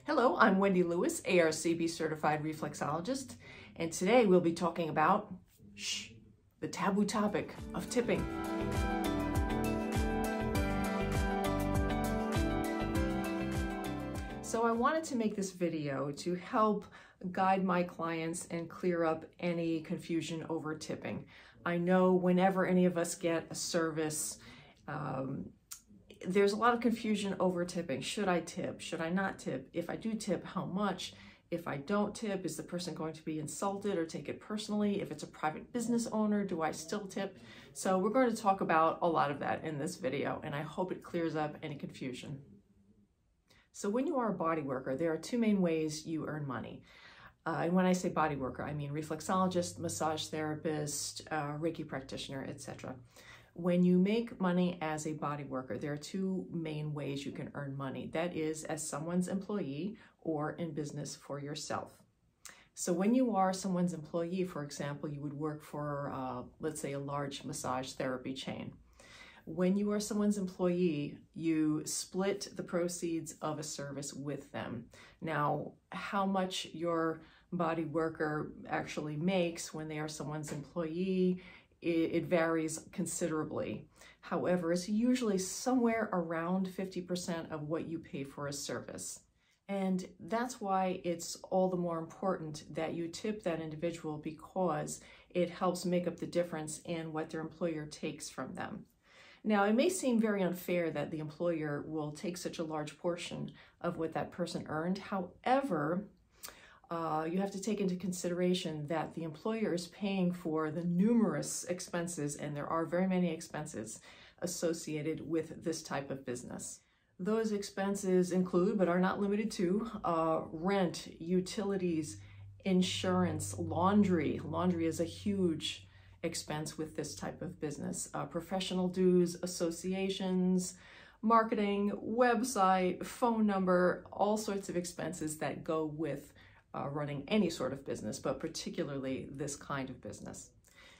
Hello, I'm Wendy Lewis, ARCB certified reflexologist, and today we'll be talking about the taboo topic of tipping. So I wanted to make this video to help guide my clients and clear up any confusion over tipping. I know whenever any of us get a service, there's a lot of confusion over tipping. Should I tip? Should I not tip? If I do tip, how much? If I don't tip, is the person going to be insulted or take it personally? If it's a private business owner, do I still tip? So we're going to talk about a lot of that in this video, and I hope it clears up any confusion. So when you are a body worker, there are two main ways you earn money. And when I say body worker, I mean reflexologist, massage therapist, Reiki practitioner, etc. When you make money as a body worker, there are two main ways you can earn money. That is as someone's employee or in business for yourself. So when you are someone's employee, for example, you would work for, let's say, a large massage therapy chain. When you are someone's employee, you split the proceeds of a service with them. Now, how much your body worker actually makes when they are someone's employee, it varies considerably. However, it's usually somewhere around 50% of what you pay for a service. And that's why it's all the more important that you tip that individual, because it helps make up the difference in what their employer takes from them. Now, it may seem very unfair that the employer will take such a large portion of what that person earned. However, you have to take into consideration that the employer is paying for the numerous expenses, and there are very many expenses associated with this type of business. Those expenses include, but are not limited to, rent, utilities, insurance, laundry. Laundry is a huge expense with this type of business. Professional dues, associations, marketing, website, phone number, all sorts of expenses that go with running any sort of business, but particularly this kind of business.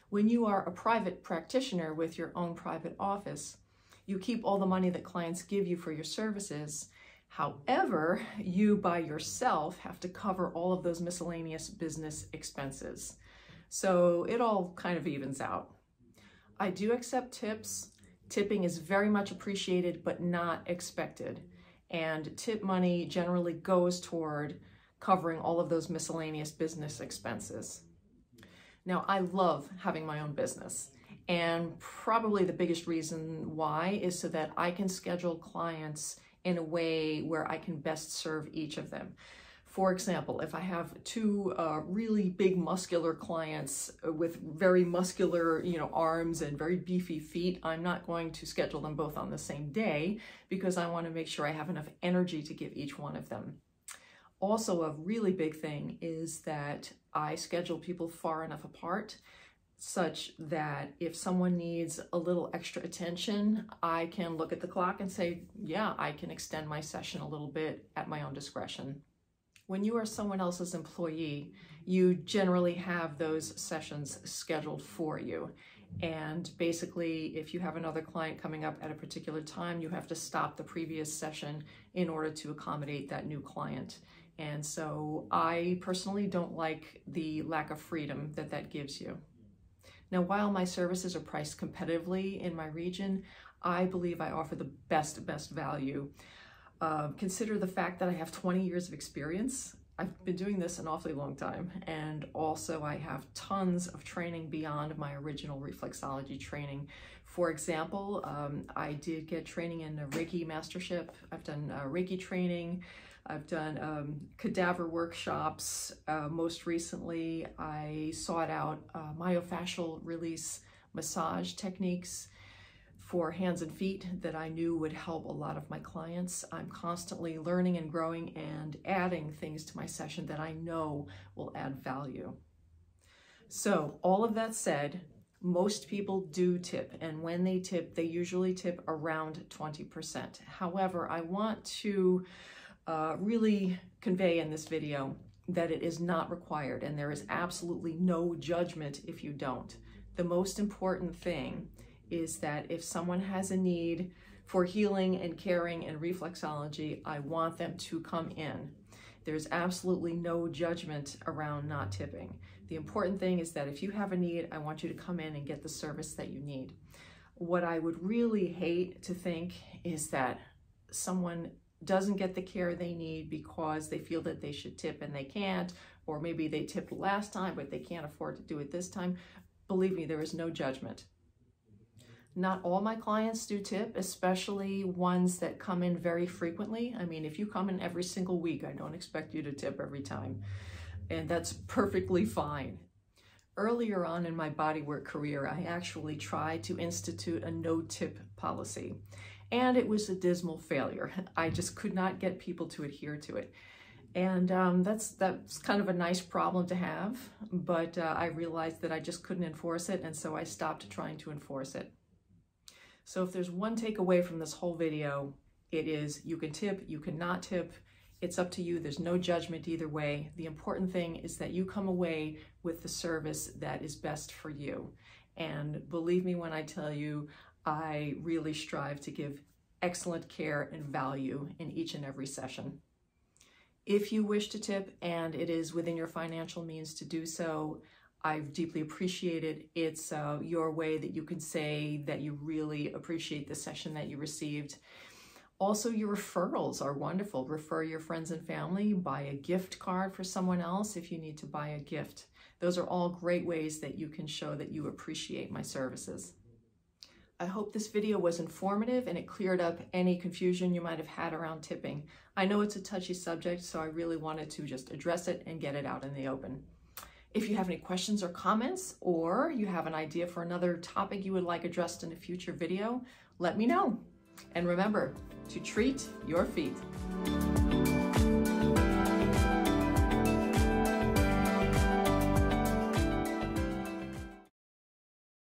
When you are a private practitioner with your own private office, you keep all the money that clients give you for your services. However, you by yourself have to cover all of those miscellaneous business expenses. So it all kind of evens out. I do accept tips. Tipping is very much appreciated, but not expected. And tip money generally goes toward covering all of those miscellaneous business expenses. Now, I love having my own business, and probably the biggest reason why is so that I can schedule clients in a way where I can best serve each of them. For example, if I have two really big muscular clients with very muscular, arms and very beefy feet, I'm not going to schedule them both on the same day because I want to make sure I have enough energy to give each one of them. Also, a really big thing is that I schedule people far enough apart such that if someone needs a little extra attention, I can look at the clock and say, yeah, I can extend my session a little bit at my own discretion. When you are someone else's employee, you generally have those sessions scheduled for you. And basically, if you have another client coming up at a particular time, you have to stop the previous session in order to accommodate that new client. And so I personally don't like the lack of freedom that that gives you. Now, while my services are priced competitively in my region, I believe I offer the best value. Consider the fact that I have 20 years of experience. I've been doing this an awfully long time, and also I have tons of training beyond my original reflexology training. For example, I did get training in a Reiki mastership. I've done Reiki training. I've done cadaver workshops. Most recently, I sought out myofascial release massage techniques for hands and feet that I knew would help a lot of my clients. I'm constantly learning and growing and adding things to my session that I know will add value. So all of that said, most people do tip, and when they tip, they usually tip around 20%. However, I want to really convey in this video that it is not required, and there is absolutely no judgment if you don't. The most important thing is that if someone has a need for healing and caring and reflexology, I want them to come in. There's absolutely no judgment around not tipping. The important thing is that if you have a need, I want you to come in and get the service that you need. What I would really hate to think is that someone doesn't get the care they need because they feel that they should tip and they can't, or maybe they tipped last time but they can't afford to do it this time. Believe me, there is no judgment. Not all my clients do tip, especially ones that come in very frequently. I mean, if you come in every single week, I don't expect you to tip every time, and that's perfectly fine. Earlier on in my bodywork career, I actually tried to institute a no-tip policy, and it was a dismal failure. I just could not get people to adhere to it. And that's kind of a nice problem to have, but I realized that I just couldn't enforce it, and so I stopped trying to enforce it. So if there's one takeaway from this whole video, it is you can tip, you cannot tip. It's up to you. There's no judgment either way. The important thing is that you come away with the service that is best for you. And believe me when I tell you, I really strive to give excellent care and value in each and every session. If you wish to tip and it is within your financial means to do so, I deeply appreciate it. It's your way that you can say that you really appreciate the session that you received. Also, your referrals are wonderful. Refer your friends and family, buy a gift card for someone else if you need to buy a gift. Those are all great ways that you can show that you appreciate my services. I hope this video was informative and it cleared up any confusion you might have had around tipping. I know it's a touchy subject, so I really wanted to just address it and get it out in the open. If you have any questions or comments, or you have an idea for another topic you would like addressed in a future video, let me know. And remember to treat your feet.